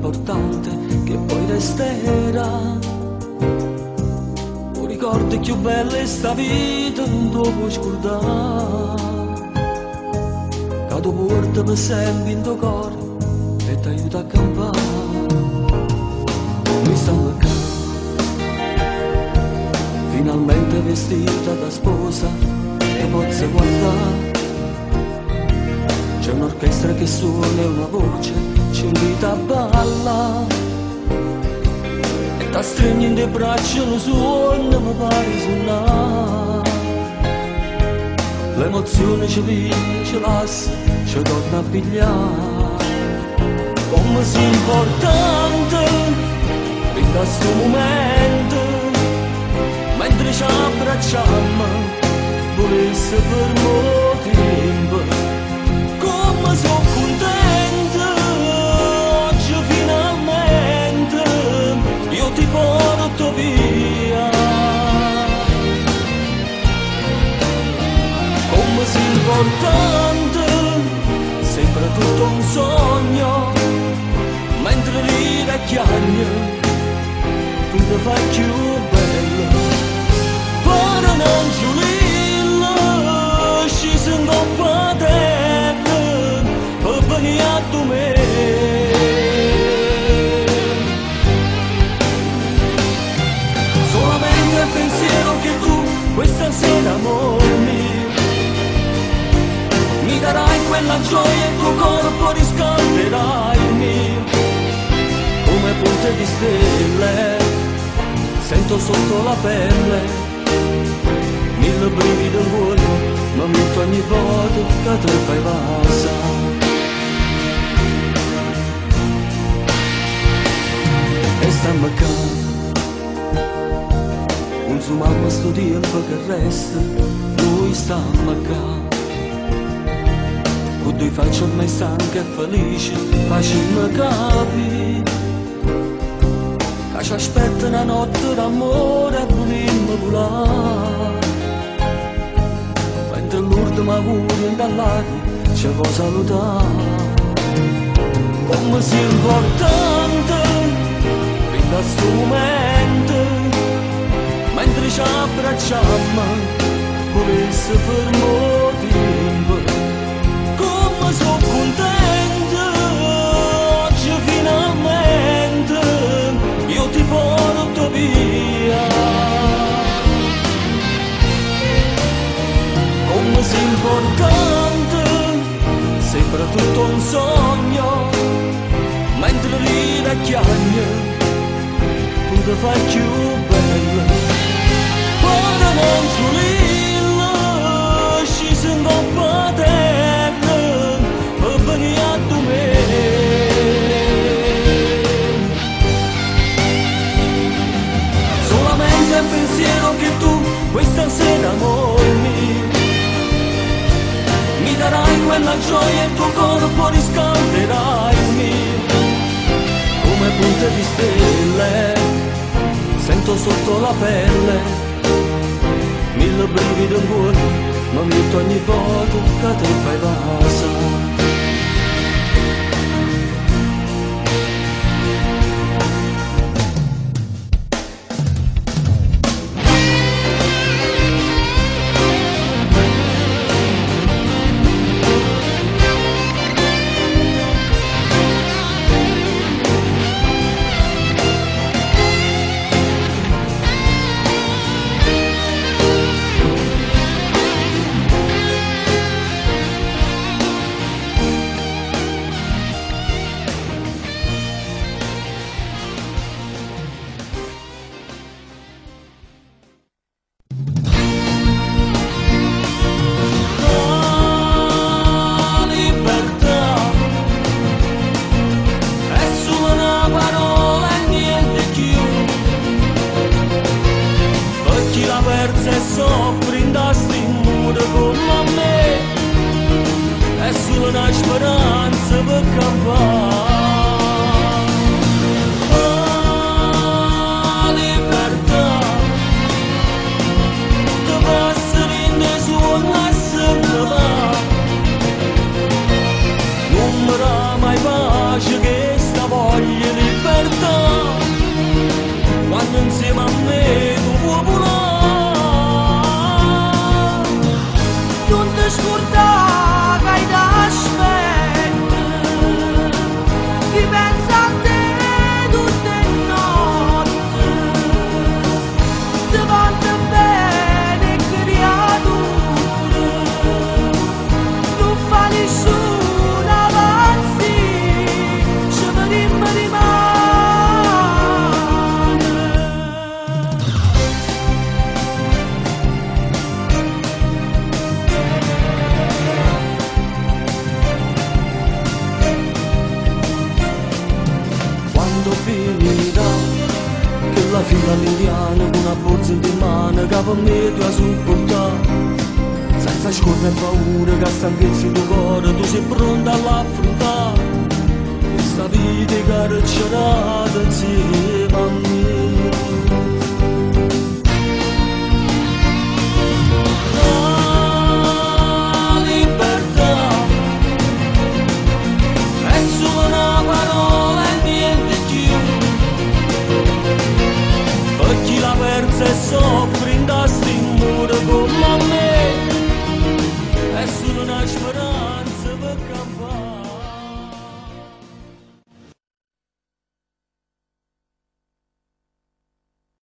importante che poi resterà. Un ricordo più bello è sta vita, non lo puoi scordare. Che tu porti per sempre in tuo cuore e ti aiuta a campare. Mi sta mancando, finalmente vestita da sposa e posso guardare. C'è un'orchestra che suona e una voce ci invita a ballare. E ti stringi in dei braccia, lo suono mi pare suonare. L'emozione ci viene, ci lascia, ci torna a pigliare. Come sia importante in questo momento, mentre ci abbracciamo, volesse fermo tempo. Come sono contento, oggi finalmente io ti porto via. Come sia importante, sembra tutto un sogno, mentre rivecchiagne tu ti fai più bello. Ora non giulillo, ci sento a terra, per venire a tu me. Solamente il pensiero che tu questa sera, amor mio, mi darai quella gioia e il tuo corpo riscalderai il mio. Come punte di stelle sento sotto la pelle mille brividi in cuore, ma metto ogni volta che te fai passare. E sta mancando un suo sto tempo che resta, lui sta mancando. Con due facce ormai stanche e felici, facciamo capire che ci aspetta una notte d'amore e volimmo volare. Mentre l'ultimo augurio dall'aria ci può salutare. Come sia importante in questo momento, mentre ci abbracciamo, volesse fermo tempo. Come sono contento, oggi finalmente io ti porto via. Come sia importante, sembra tutto un sogno, mentre rivecchiagne tu ti fai più bello. Ora non giulillo, ci sento a terra, per venire a tu me. Solamente il pensiero che tu questa sera, amor mio, mi darai quella gioia e il tuo corpo riscalderai il mio. Come punte di stelle sento sotto la pelle mille brividi in cuore, ma metto ogni volta che te fai passare. nessuno avanzi, ci vedemmo rimane. Quando finirà che la fila all'indiano con una borsa in mano, capo medio a supportare, senza scorrere paura che stanchezza il tuo cuore, tu sei pronta all'affrontare questa vita carcerata insieme a me.